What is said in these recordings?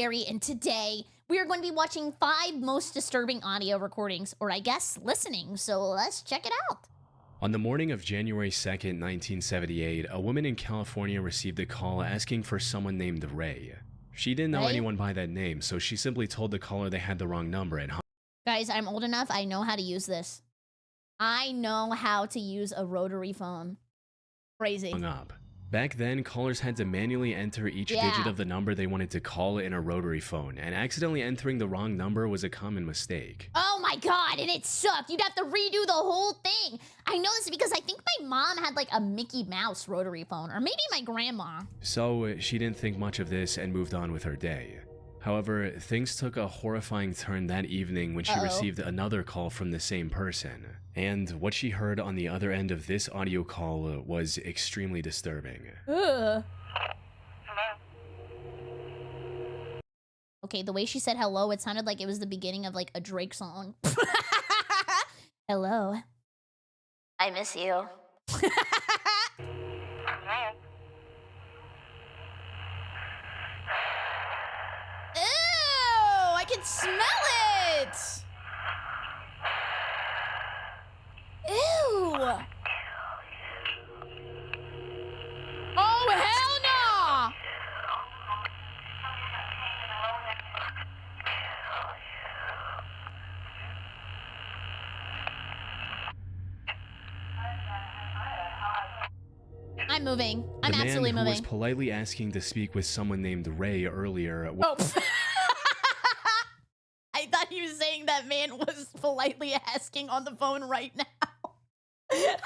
Berry, and today we are going to be watching 5 most disturbing audio recordings, or I guess listening, so let's check it out. On the morning of January 2nd, 1978, a woman in California received a call asking for someone named Ray. She didn't know anyone by that name, so she simply told the caller they had the wrong number and hung. Guys, I'm old enough, I know how to use this. I know how to use a rotary phone. Crazy. Up. Back then, callers had to manually enter each digit of the number they wanted to call in a rotary phone, and accidentally entering the wrong number was a common mistake. Oh my god, and it sucked. You'd have to redo the whole thing. I know this because I think my mom had like a Mickey Mouse rotary phone, or maybe my grandma. So she didn't think much of this and moved on with her day. However, things took a horrifying turn that evening when she received another call from the same person. And what she heard on the other end of this audio call was extremely disturbing. Ugh. Okay, the way she said hello, it sounded like it was the beginning of like a Drake song. Hello. I miss you. I can smell it! Ew! Oh, hell no! I'm moving. I'm absolutely moving. The man who was politely asking to speak with someone named Ray earlier. Oh. I thought he was saying that man was politely asking on the phone right now. I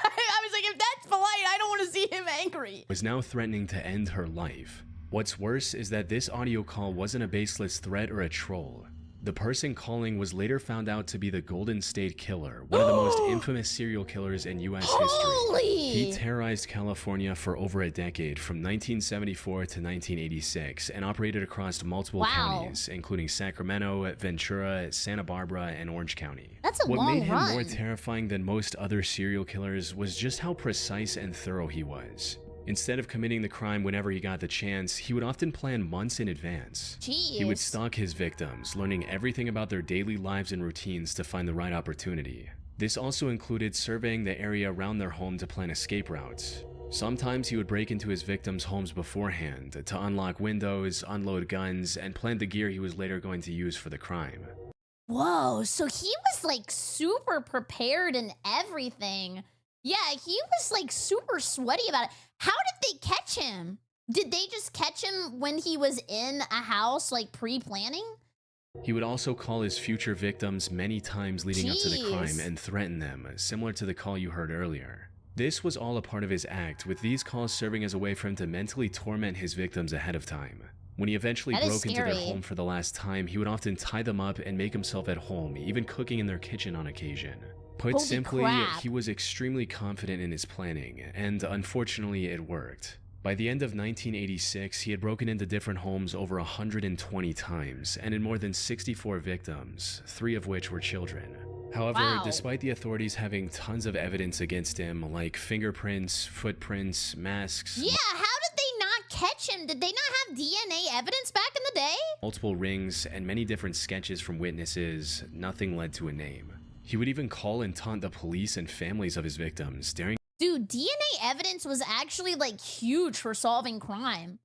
was like, if that's polite, I don't want to see him angry. Was now threatening to end her life. What's worse is that this audio call wasn't a baseless threat or a troll. The person calling was later found out to be the Golden State Killer, one of the most infamous serial killers in U.S. history. He terrorized California for over a decade, from 1974 to 1986, and operated across multiple counties, including Sacramento, Ventura, Santa Barbara, and Orange County. That's a long run. What made him more terrifying than most other serial killers was just how precise and thorough he was. Instead of committing the crime whenever he got the chance, he would often plan months in advance. He would stalk his victims, learning everything about their daily lives and routines to find the right opportunity. This also included surveying the area around their home to plan escape routes. Sometimes he would break into his victims' homes beforehand to unlock windows, unload guns, and plant the gear he was later going to use for the crime. Whoa, so he was like super prepared and everything. Yeah, he was like super sweaty about it. How did they catch him? Did they just catch him when he was in a house, like pre-planning? He would also call his future victims many times leading up to the crime and threaten them, similar to the call you heard earlier. This was all a part of his act, with these calls serving as a way for him to mentally torment his victims ahead of time. When he eventually broke into their home for the last time, he would often tie them up and make himself at home, even cooking in their kitchen on occasion. Put simply, he was extremely confident in his planning, and unfortunately it worked. By the end of 1986, he had broken into different homes over 120 times, and in more than 64 victims, 3 of which were children. However, despite the authorities having tons of evidence against him, like fingerprints, footprints, masks... Yeah, how did they not catch him? Did they not have DNA evidence back in the day? Multiple rings, and many different sketches from witnesses, nothing led to a name. He would even call and taunt the police and families of his victims, daring... Dude, DNA evidence was actually like huge for solving crime.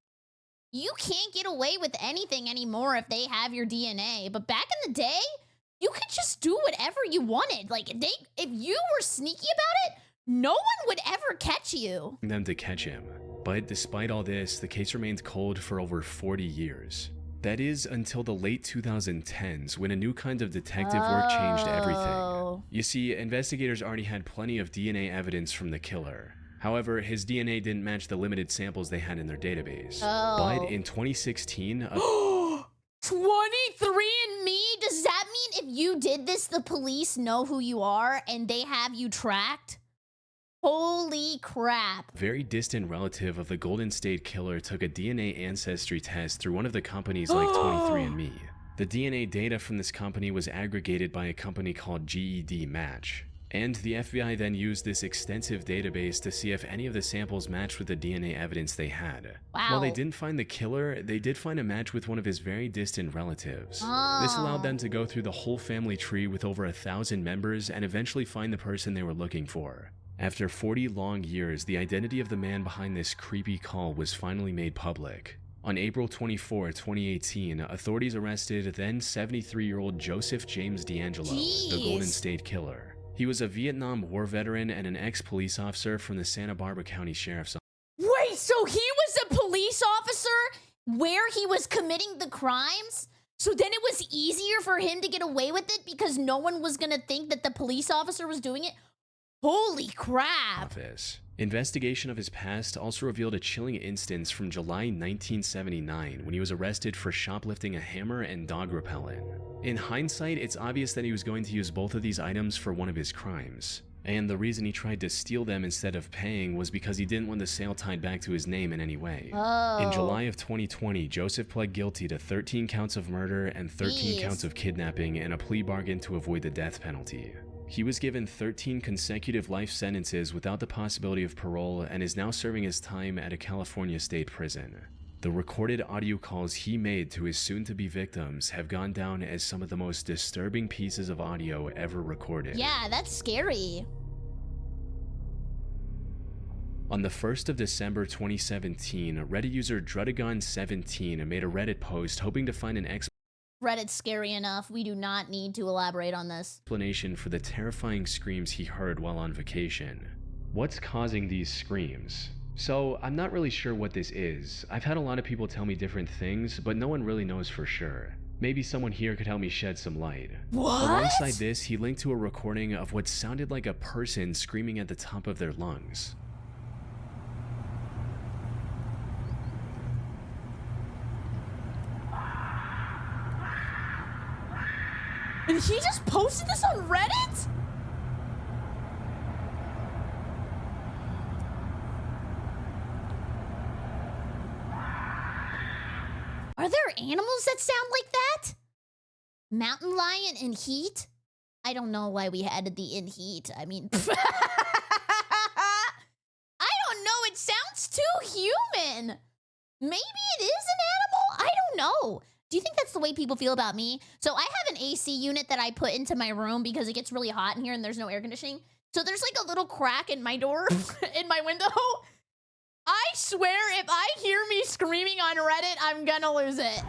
You can't get away with anything anymore if they have your DNA, but back in the day, you could just do whatever you wanted. Like if you were sneaky about it, no one would ever catch you. ...them to catch him. But despite all this, the case remained cold for over 40 years. That is until the late 2010s, when a new kind of detective work changed everything. You see, investigators already had plenty of DNA evidence from the killer. However, his DNA didn't match the limited samples they had in their database. But in 2016... 23andMe? Does that mean if you did this, the police know who you are and they have you tracked? Holy crap. A very distant relative of the Golden State Killer took a DNA ancestry test through one of the companies like 23andMe. The DNA data from this company was aggregated by a company called GED Match. And the FBI then used this extensive database to see if any of the samples matched with the DNA evidence they had. Wow. While they didn't find the killer, they did find a match with one of his very distant relatives. This allowed them to go through the whole family tree with over 1,000 members and eventually find the person they were looking for. After 40 long years, the identity of the man behind this creepy call was finally made public. On April 24, 2018, authorities arrested then 73-year-old Joseph James D'Angelo, the Golden State Killer. He was a Vietnam War veteran and an ex-police officer from the Santa Barbara County Sheriff's Office. Wait, so he was a police officer where he was committing the crimes? So then it was easier for him to get away with it because no one was gonna think that the police officer was doing it? Holy crap. Investigation of his past also revealed a chilling instance from July 1979 when he was arrested for shoplifting a hammer and dog repellent. In hindsight, it's obvious that he was going to use both of these items for one of his crimes. And the reason he tried to steal them instead of paying was because he didn't want the sale tied back to his name in any way. In July of 2020, Joseph pled guilty to 13 counts of murder and 13 counts of kidnapping in a plea bargain to avoid the death penalty. He was given 13 consecutive life sentences without the possibility of parole and is now serving his time at a California state prison. The recorded audio calls he made to his soon-to-be victims have gone down as some of the most disturbing pieces of audio ever recorded. Yeah, that's scary. On the 1st of December 2017, Reddit user Drudagon17 made a Reddit post hoping to find an Reddit's scary enough. We do not need to elaborate on this. Explanation for the terrifying screams he heard while on vacation. What's causing these screams? So, I'm not really sure what this is. I've had a lot of people tell me different things, but no one really knows for sure. Maybe someone here could help me shed some light. What? Alongside this, he linked to a recording of what sounded like a person screaming at the top of their lungs. And he just posted this on Reddit? Are there animals that sound like that? Mountain lion in heat? I don't know why we added the in heat. I mean, I don't know. It sounds too human. Maybe it is an animal? I don't know. Do you think that's the way people feel about me? So I have an AC unit that I put into my room because it gets really hot in here and there's no air conditioning. So there's like a little crack in my door, in my window. I swear if I hear me screaming on Reddit, I'm gonna lose it.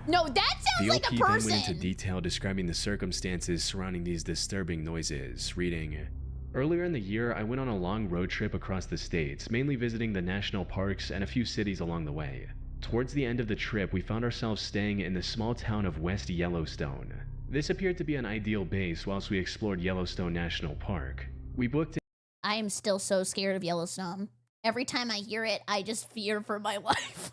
No, that sounds like a person. The OP then went into detail describing the circumstances surrounding these disturbing noises, reading, "Earlier in the year, I went on a long road trip across the states, mainly visiting the national parks and a few cities along the way. Towards the end of the trip, we found ourselves staying in the small town of West Yellowstone. This appeared to be an ideal base whilst we explored Yellowstone National Park. We booked I am still so scared of Yellowstone. Every time I hear it, I just fear for my life.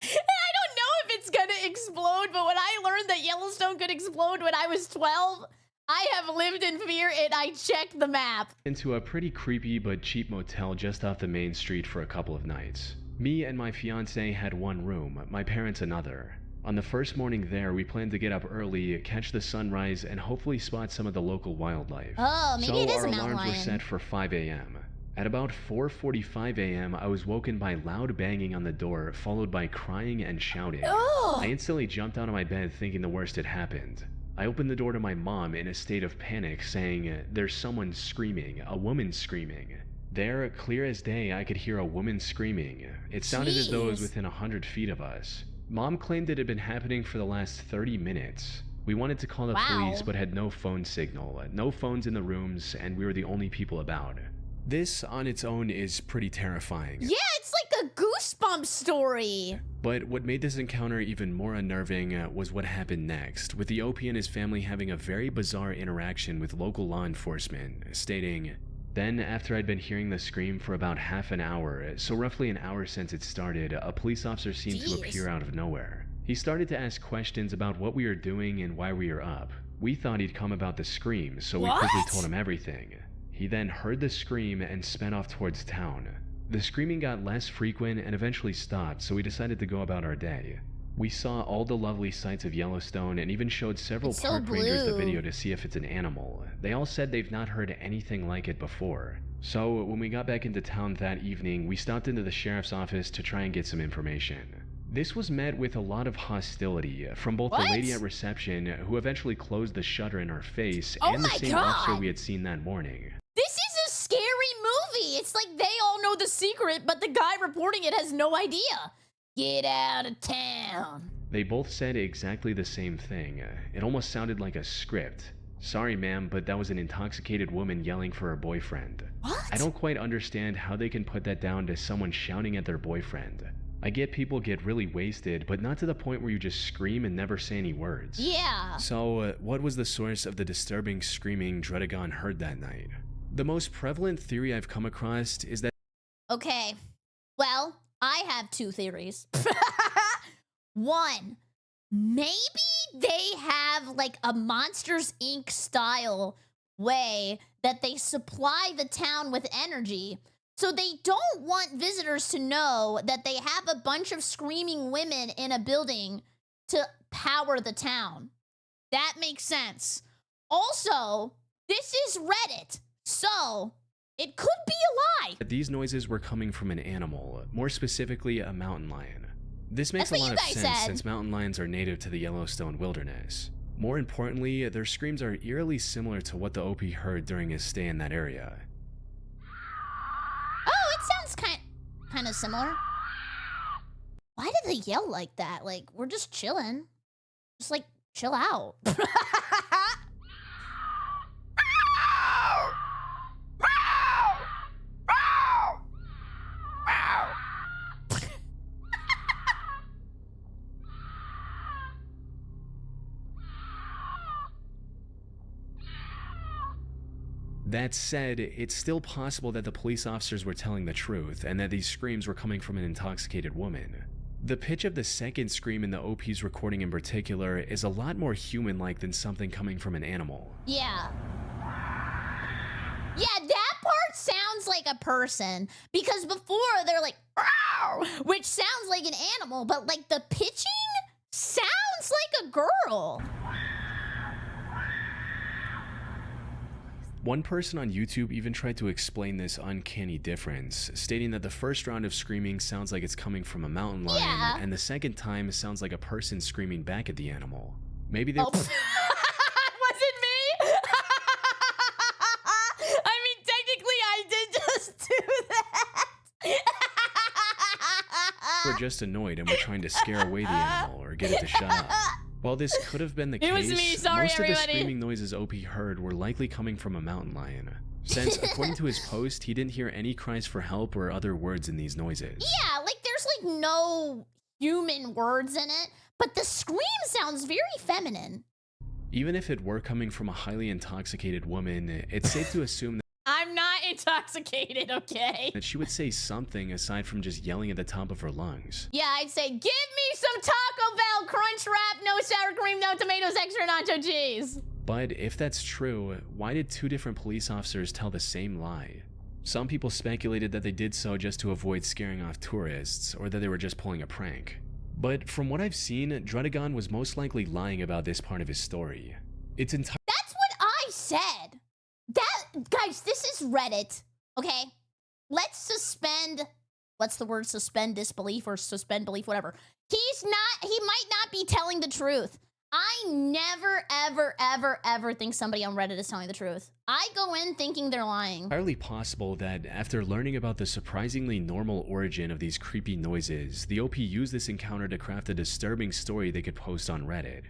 And I don't know if it's gonna explode, but when I learned that Yellowstone could explode when I was 12, I have lived in fear and I checked the map." Into a pretty creepy but cheap motel just off the main street for a couple of nights. Me and my fiance had one room, my parents another. On the first morning there, we planned to get up early, catch the sunrise, and hopefully spot some of the local wildlife. Oh, maybe it is a mountain lion. So our alarms were set for 5 a.m. At about 4:45 a.m., I was woken by loud banging on the door, followed by crying and shouting. Oh. I instantly jumped out of my bed thinking the worst had happened. I opened the door to my mom in a state of panic, saying, "There's someone screaming, a woman screaming." There, clear as day, I could hear a woman screaming. It sounded as though it was within 100 feet of us. Mom claimed it had been happening for the last 30 minutes. We wanted to call the police, but had no phone signal, no phones in the rooms, and we were the only people about. This, on its own, is pretty terrifying. Yeah, it's like a goosebump story. But what made this encounter even more unnerving was what happened next, with the OP and his family having a very bizarre interaction with local law enforcement, stating, "Then, after I'd been hearing the scream for about half an hour, so roughly an hour since it started, a police officer seemed to appear out of nowhere. He started to ask questions about what we were doing and why we were up. We thought he'd come about the scream, so we quickly told him everything. He then heard the scream and sped off towards town. The screaming got less frequent and eventually stopped, so we decided to go about our day. We saw all the lovely sights of Yellowstone and even showed several It's so park rangers the blue. video to see if it's an animal. They all said they've not heard anything like it before. So when we got back into town that evening, we stopped into the sheriff's office to try and get some information. This was met with a lot of hostility from both the lady at reception, who eventually closed the shutter in her face, and the same officer we had seen that morning. This is a scary movie. It's like they all know the secret, but the guy reporting it has no idea. Get out of town. They both said exactly the same thing. It almost sounded like a script. Sorry, ma'am, but that was an intoxicated woman yelling for her boyfriend. What? I don't quite understand how they can put that down to someone shouting at their boyfriend. I get people get really wasted, but not to the point where you just scream and never say any words. Yeah. So, what was the source of the disturbing screaming Dredagon heard that night? The most prevalent theory I've come across is that... Okay. Well, I have two theories. One, maybe they have like a Monsters Inc. style way that they supply the town with energy, so they don't want visitors to know that they have a bunch of screaming women in a building to power the town. That makes sense. Also, this is Reddit, so it could be a lie. these noises were coming from an animal, more specifically a mountain lion. This makes That's a what lot you of guys sense said. since mountain lions are native to the Yellowstone wilderness. More importantly, their screams are eerily similar to what the OP heard during his stay in that area. Oh, it sounds kind of similar. Why do they yell like that? Like, we're just chilling. Just like, chill out. That said, it's still possible that the police officers were telling the truth and that these screams were coming from an intoxicated woman. The pitch of the second scream in the OP's recording in particular is a lot more human-like than something coming from an animal. Yeah. Yeah, that part sounds like a person, because before they're like, "Row," which sounds like an animal, but like the pitching sounds like a girl. One person on YouTube even tried to explain this uncanny difference, stating that the first round of screaming sounds like it's coming from a mountain lion, and the second time sounds like a person screaming back at the animal. Maybe they... Oh. Was it me? I mean, technically I did just do that. were just annoyed and were trying to scare away the animal or get it to shut up. While this could have been the case, was me. Sorry, most of everybody. the screaming noises OP heard were likely coming from a mountain lion, since according to his post, he didn't hear any cries for help or other words in these noises. Yeah, like there's like no human words in it, but the scream sounds very feminine. Even if it were coming from a highly intoxicated woman, it's safe to assume I'm not intoxicated, okay? that she would say something aside from just yelling at the top of her lungs. Yeah, I'd say, give me some Taco Bell crunch wrap, no sour cream, no tomatoes, extra nacho cheese. But if that's true, why did two different police officers tell the same lie? Some people speculated that they did so just to avoid scaring off tourists, or that they were just pulling a prank. But from what I've seen, Dredagon was most likely lying about this part of his story. It's entirely... That's what I said. Guys, this is Reddit, okay? Let's suspend, what's the word, suspend disbelief or suspend belief, whatever. He might not be telling the truth. I never, ever, ever, ever think somebody on Reddit is telling the truth. I go in thinking they're lying. entirely possible that after learning about the surprisingly normal origin of these creepy noises, the OP used this encounter to craft a disturbing story they could post on Reddit.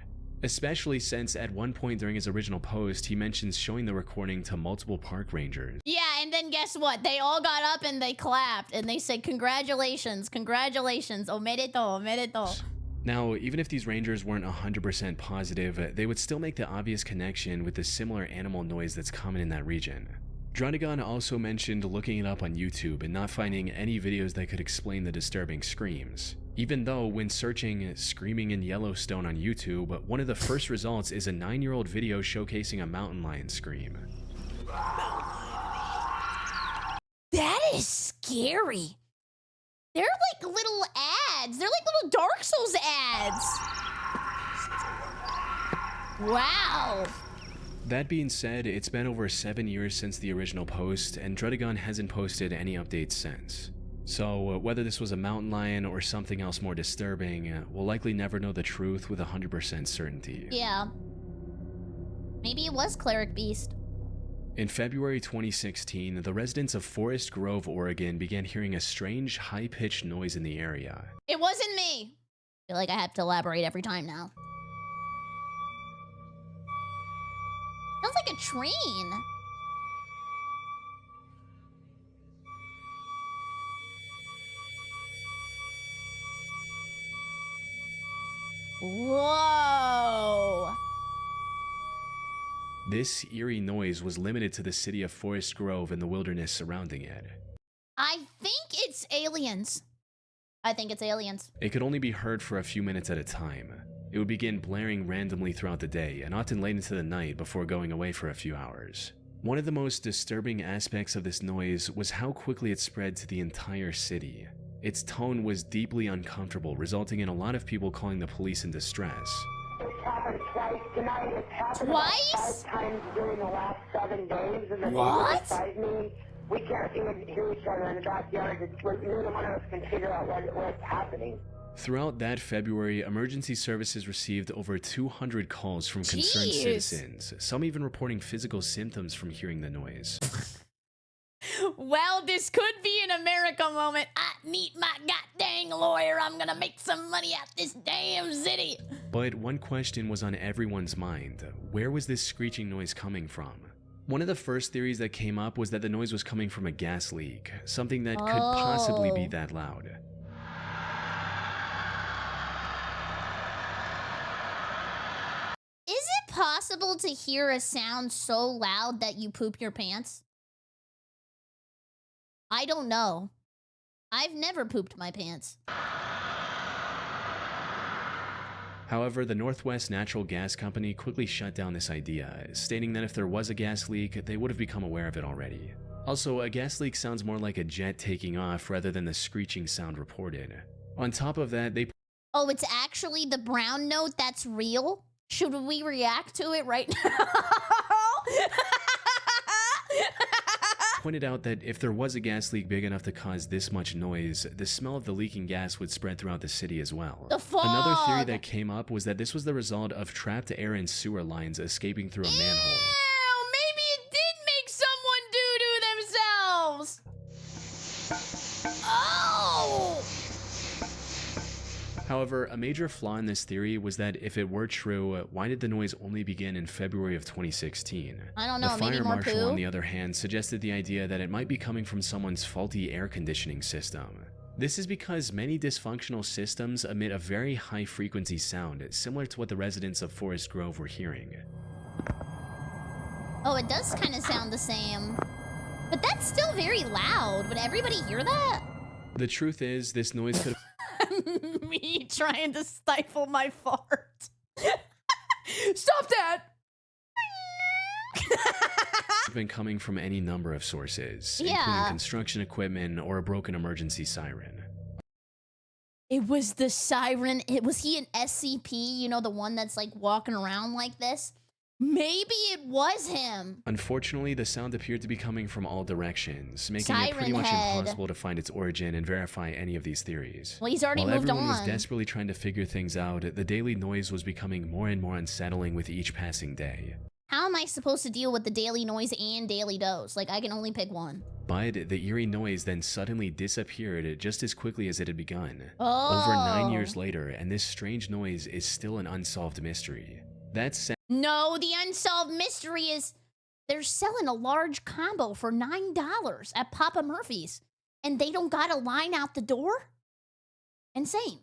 Especially since at one point during his original post, he mentions showing the recording to multiple park rangers. Yeah, and then guess what? They all got up and they clapped and they said, congratulations, congratulations, omerito, omerito. Now, even if these rangers weren't 100% positive, they would still make the obvious connection with the similar animal noise that's common in that region. Dredagon also mentioned looking it up on YouTube and not finding any videos that could explain the disturbing screams. Even though, when searching "screaming in Yellowstone" on YouTube, one of the first results is a 9-year-old video showcasing a mountain lion scream. That is scary. They're like little ads. They're like little Dark Souls ads. Wow. That being said, it's been over 7 years since the original post, and Dredagon hasn't posted any updates since. So, whether this was a mountain lion or something else more disturbing, we'll likely never know the truth with 100% certainty. Yeah. Maybe it was Cleric Beast. In February 2016, the residents of Forest Grove, Oregon began hearing a strange, high-pitched noise in the area. It wasn't me. I feel like I have to elaborate every time now. Sounds like a train. Whoa. This eerie noise was limited to the city of Forest Grove and the wilderness surrounding it. I think it's aliens. I think it's aliens. It could only be heard for a few minutes at a time. It would begin blaring randomly throughout the day and often late into the night before going away for a few hours. One of the most disturbing aspects of this noise was how quickly it spread to the entire city. Its tone was deeply uncomfortable, resulting in a lot of people calling the police in distress. It's happened twice tonight. It's happened Twice? about 5 times during the last 7 days. And the What? neighbor beside me, we can't even hear each other in the backyard. Neither one of us can figure out what's happening. Throughout that February, emergency services received over 200 calls from concerned Jeez. citizens, some even reporting physical symptoms from hearing the noise. Well, this could be an America moment. I need my goddamn lawyer. I'm gonna make some money out this damn city. But one question was on everyone's mind. Where was this screeching noise coming from? One of the first theories that came up was that the noise was coming from a gas leak, something that could possibly be that loud. Is it possible to hear a sound so loud that you poop your pants? I don't know. I've never pooped my pants. However, the Northwest Natural Gas Company quickly shut down this idea, stating that if there was a gas leak, they would have become aware of it already. Also, a gas leak sounds more like a jet taking off rather than the screeching sound reported. On top of that, they Oh, it's actually the brown note that's real? Should we react to it right now? pointed out that if there was a gas leak big enough to cause this much noise, the smell of the leaking gas would spread throughout the city as well. The fog! Another theory that came up was that this was the result of trapped air and sewer lines escaping through a manhole. Ew, maybe it did make someone doo-doo themselves. Oh! However, a major flaw in this theory was that if it were true, why did the noise only begin in February of 2016? I don't know, the maybe fire more marshal, poo? on the other hand, suggested the idea that it might be coming from someone's faulty air conditioning system. This is because many dysfunctional systems emit a very high frequency sound, similar to what the residents of Forest Grove were hearing. Oh, it does kind of sound the same. But that's still very loud. Would everybody hear that? The truth is, this noise could Me trying to stifle my fart. Stop that! have been coming from any number of sources, Yeah. including construction equipment or a broken emergency siren. It was the siren. Was he an SCP? You know, the one that's like walking around like this? Maybe it was him. Unfortunately, the sound appeared to be coming from all directions, making it Siren pretty much head. impossible to find its origin and verify any of these theories. Well, he's already While moved everyone was on. desperately trying to figure things out, the daily noise was becoming more and more unsettling with each passing day. How am I supposed to deal with the daily noise and daily dose? Like, I can only pick one. But the eerie noise then suddenly disappeared just as quickly as it had begun. Oh. Over 9 years later, and this strange noise is still an unsolved mystery. That said, No, the unsolved mystery is they're selling a large combo for $9 at Papa Murphy's, and they don't got a line out the door? Insane.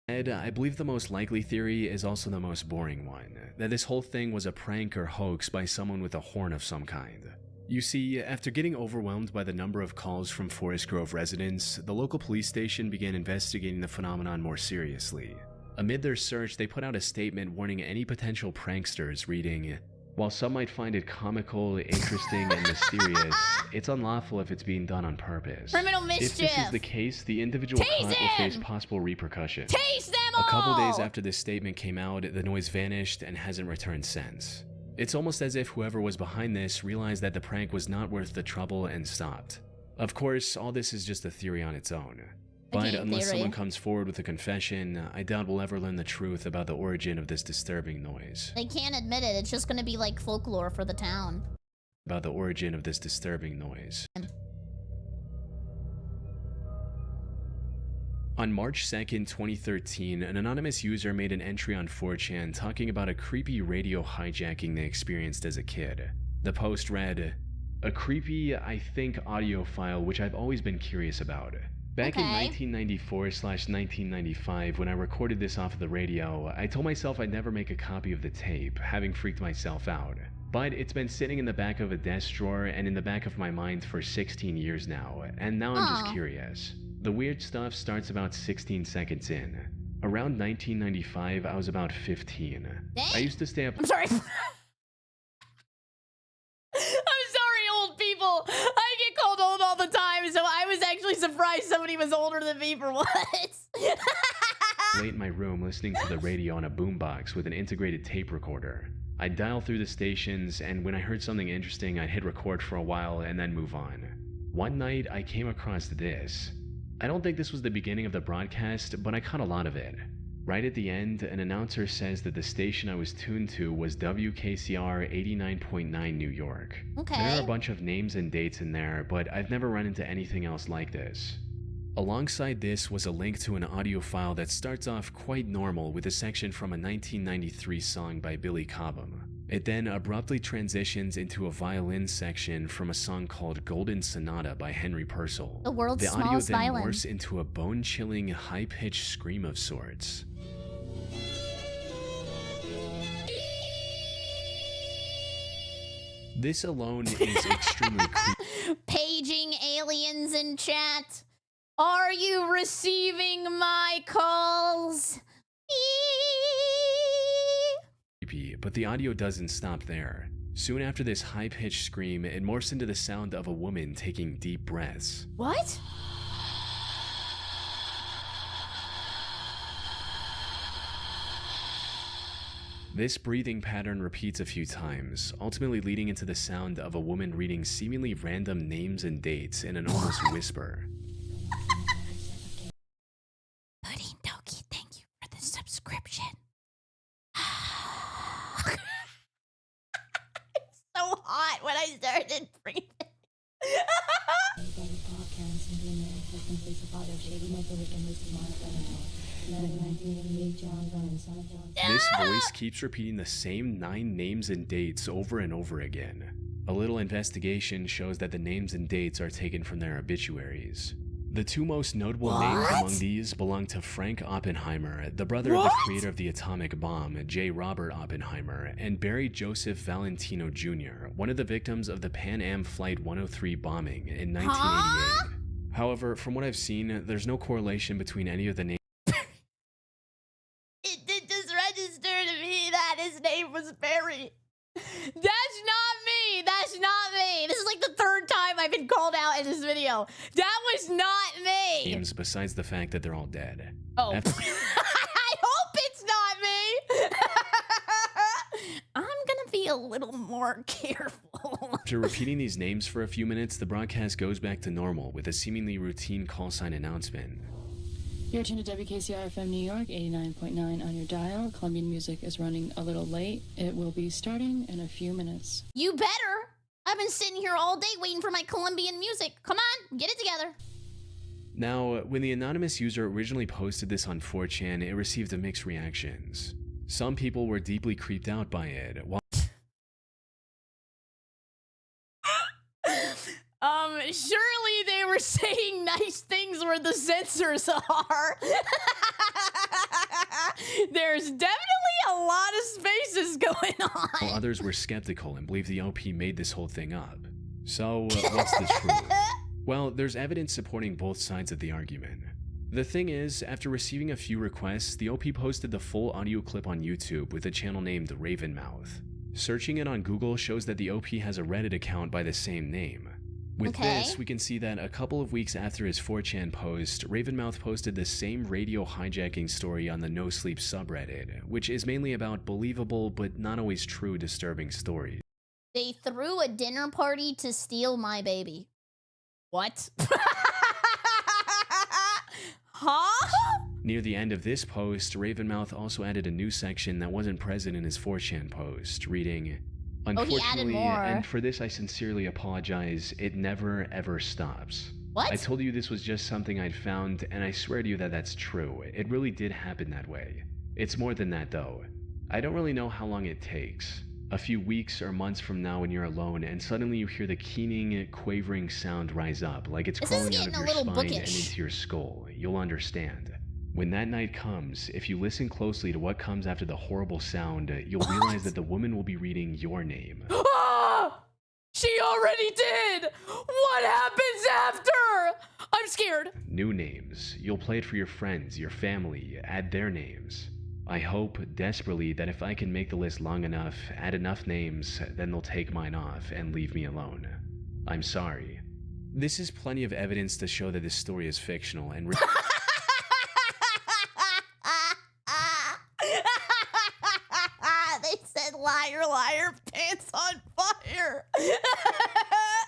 I believe the most likely theory is also the most boring one, that this whole thing was a prank or hoax by someone with a horn of some kind. You see, after getting overwhelmed by the number of calls from Forest Grove residents, the local police station began investigating the phenomenon more seriously. Amid their search, they put out a statement warning any potential pranksters, reading, While some might find it comical, interesting, and mysterious, it's unlawful if it's being done on purpose. Criminal mischief. If this is the case, the individual Tase caught will face him! possible repercussions. Tase them all! A couple days after this statement came out, the noise vanished and hasn't returned since. It's almost as if whoever was behind this realized that the prank was not worth the trouble and stopped. Of course, all this is just a theory on its own. But unless someone comes forward with a confession, I doubt we'll ever learn the truth about the origin of this disturbing noise. They can't admit it. It's just gonna be like folklore for the town. About the origin of this disturbing noise. On March 2nd, 2013, an anonymous user made an entry on 4chan talking about a creepy radio hijacking they experienced as a kid. The post read, "A creepy, I think, audio file which I've always been curious about. Back in 1994/1995, when I recorded this off of the radio, I told myself I'd never make a copy of the tape, having freaked myself out. But it's been sitting in the back of a desk drawer and in the back of my mind for 16 years now, and now I'm just curious. The weird stuff starts about 16 seconds in. Around 1995, I was about 15. I used to stay up— I'm sorry. I'm sorry, old people. I get called old all the time, so I was actually surprised somebody was older than me for once. late in my room listening to the radio on a boombox with an integrated tape recorder. I'd dial through the stations, and when I heard something interesting, I'd hit record for a while and then move on. One night, I came across this. I don't think this was the beginning of the broadcast, but I caught a lot of it. Right at the end, an announcer says that the station I was tuned to was WKCR 89.9 New York. Okay. There are a bunch of names and dates in there, but I've never run into anything else like this. Alongside this was a link to an audio file that starts off quite normal with a section from a 1993 song by Billy Cobham. It then abruptly transitions into a violin section from a song called Golden Sonata by Henry Purcell. The world's The audio smallest then violin. morphs into a bone-chilling, high-pitched scream of sorts. This alone is extremely Paging aliens in chat. Are you receiving my calls? creepy, but the audio doesn't stop there. Soon after this high-pitched scream, it morphs into the sound of a woman taking deep breaths. What? This breathing pattern repeats a few times, ultimately leading into the sound of a woman reading seemingly random names and dates in an almost whisper. Pudding Doki, thank you for the subscription. It's so hot when I started breathing. This voice keeps repeating the same 9 names and dates over and over again. A little investigation shows that the names and dates are taken from their obituaries. The 2 most notable names among these belong to Frank Oppenheimer, the brother of the creator of the atomic bomb, J. Robert Oppenheimer, and Barry Joseph Valentino Jr., one of the victims of the Pan Am Flight 103 bombing in 1988. However, from what I've seen, there's no correlation between any of the names. It did just register to me that his name was Barry. That's not me. That's not me. This is like the 3rd time I've been called out in this video. That was not me. Names besides the fact that they're all dead. Oh. I hope it's not me. I'm gonna be a little more careful. After repeating these names for a few minutes, the broadcast goes back to normal with a seemingly routine call sign announcement. You're tuned to WKCR FM New York, 89.9 on your dial. Colombian music is running a little late. It will be starting in a few minutes. You better. I've been sitting here all day waiting for my Colombian music. Come on, get it together. Now, when the anonymous user originally posted this on 4chan, it received mixed reactions. Some people were deeply creeped out by it, while Surely they were saying nice things where the censors are. There's definitely a lot of spaces going on. others were skeptical and believed the OP made this whole thing up. So, what's the truth? Well, there's evidence supporting both sides of the argument. The thing is, after receiving a few requests, the OP posted the full audio clip on YouTube with a channel named Ravenmouth. Searching it on Google shows that the OP has a Reddit account by the same name. With this, we can see that a couple of weeks after his 4chan post, Ravenmouth posted the same radio hijacking story on the No Sleep subreddit, which is mainly about believable but not always true disturbing stories. They threw a dinner party to steal my baby. What? Huh? Near the end of this post, Ravenmouth also added a new section that wasn't present in his 4chan post, reading, "Unfortunately, and for this I sincerely apologize, it never ever stops. What? I told you this was just something I'd found, and I swear to you that that's true. It really did happen that way. It's more than that though. I don't really know how long it takes. A few weeks or months from now when you're alone and suddenly you hear the keening, quavering sound rise up like it's crawling out of your spine and into your skull, you'll understand. When that night comes, if you listen closely to what comes after the horrible sound, you'll realize that the woman will be reading your name." She already did! What happens after? I'm scared. New names. You'll play it for your friends, your family, add their names. I hope, desperately, that if I can make the list long enough, add enough names, then they'll take mine off and leave me alone. I'm sorry. This is plenty of evidence to show that this story is fictional and They said liar, liar, pants on fire.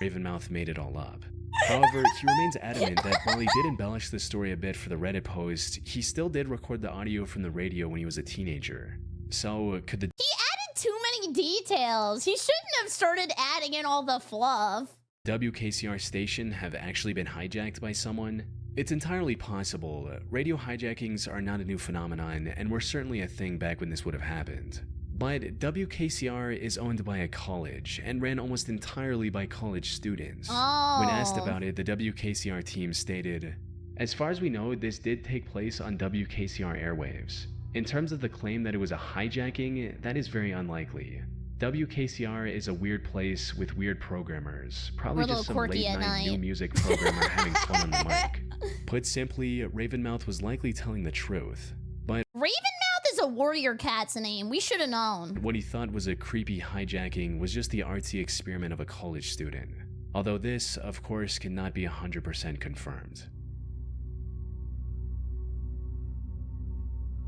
Ravenmouth made it all up. However, he remains adamant that while he did embellish the story a bit for the Reddit post, he still did record the audio from the radio when he was a teenager. So, could the— He added too many details. He shouldn't have started adding in all the fluff. WKCR station have actually been hijacked by someone? It's entirely possible. Radio hijackings are not a new phenomenon, and were certainly a thing back when this would have happened. But WKCR is owned by a college and ran almost entirely by college students. When asked about it, the WKCR team stated, "As far as we know, this did take place on WKCR airwaves. In terms of the claim that it was a hijacking, that is very unlikely. WKCR is a weird place with weird programmers, probably just some late-night new music programmer having fun on the mic." Put simply, Ravenmouth was likely telling the truth. But Ravenmouth is a warrior cat's name. We should have known. What he thought was a creepy hijacking was just the artsy experiment of a college student. Although this, of course, cannot be 100% confirmed.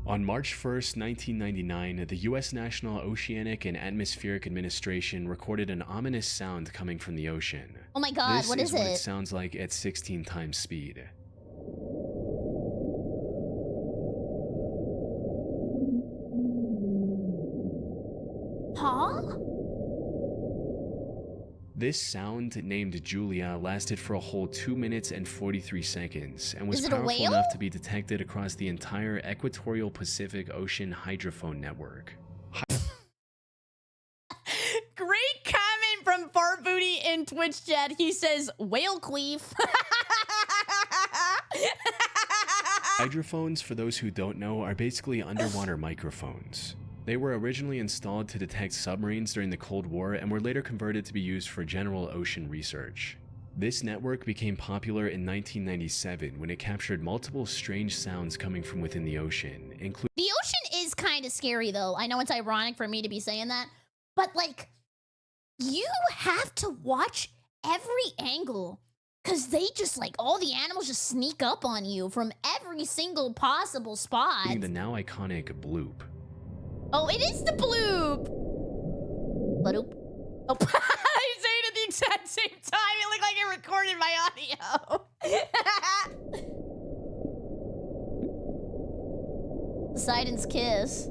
On March 1st, 1999, the US National Oceanic and Atmospheric Administration recorded an ominous sound coming from the ocean. Oh my god, what is it? This is what it sounds like at 16 times speed. Huh? This sound, named Julia, lasted for a whole 2 minutes and 43 seconds and was powerful enough to be detected across the entire equatorial Pacific Ocean hydrophone network. Great comment from Fart Booty in Twitch chat. He says, whale queef. Hydrophones, for those who don't know, are basically underwater microphones. They were originally installed to detect submarines during the Cold War and were later converted to be used for general ocean research. This network became popular in 1997 when it captured multiple strange sounds coming from within the ocean, including— The ocean is kind of scary though. I know it's ironic for me to be saying that, but like, you have to watch every angle because they just like, all the animals just sneak up on you from every single possible spot. the now iconic bloop. Oh, it is the bloop. Bloop. Oh, I say it at the exact same time. It looked like it recorded my audio. Poseidon's kiss.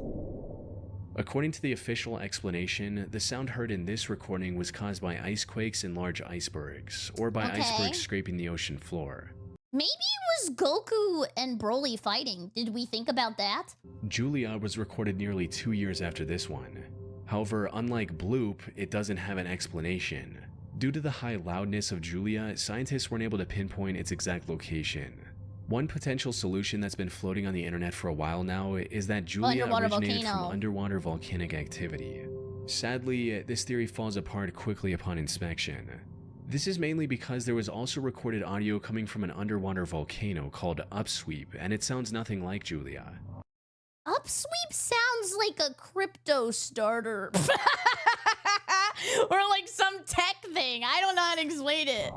According to the official explanation, the sound heard in this recording was caused by ice quakes and large icebergs, or by icebergs scraping the ocean floor. Maybe it was Goku and Broly fighting. Did we think about that? Julia was recorded nearly 2 years after this one. However, unlike Bloop, it doesn't have an explanation. Due to the high loudness of Julia, scientists weren't able to pinpoint its exact location. One potential solution that's been floating on the internet for a while now is that Julia originated from underwater volcanic activity. Sadly, this theory falls apart quickly upon inspection. This is mainly because there was also recorded audio coming from an underwater volcano called Upsweep, and it sounds nothing like Julia. Upsweep sounds like a crypto starter. I don't know how to explain it.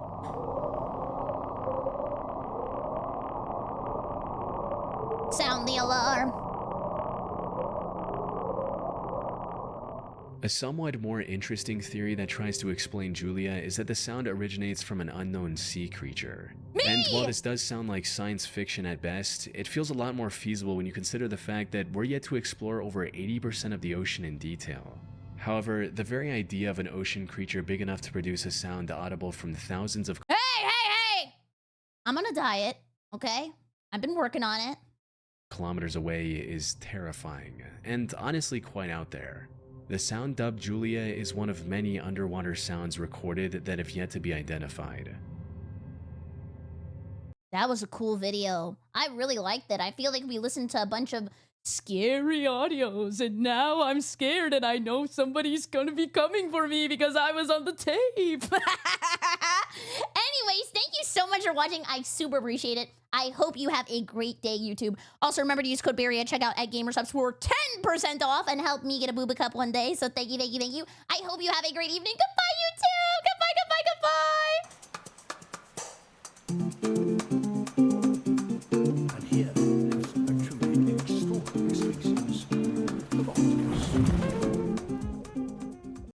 Sound the alarm. A somewhat more interesting theory that tries to explain Julia is that the sound originates from an unknown sea creature. And while this does sound like science fiction at best, it feels a lot more feasible when you consider the fact that we're yet to explore over 80% of the ocean in detail. However, the very idea of an ocean creature big enough to produce a sound audible from thousands of Hey! I'm on a diet, okay? I've been working on it. kilometers away is terrifying, and honestly quite out there. The sound dubbed Julia is one of many underwater sounds recorded that have yet to be identified. That was a cool video. I really liked it. I feel like we listened to a bunch of scary audios, and now I'm scared and I know somebody's gonna be coming for me because I was on the tape. Anyways, thank you so much for watching. I super appreciate it. I hope you have a great day, YouTube. Also, remember to use code Berry at checkout at GamerSups for 10% off and help me get a booba cup one day. So thank you, thank you, thank you. I hope you have a great evening. Goodbye, YouTube. Goodbye, goodbye, goodbye.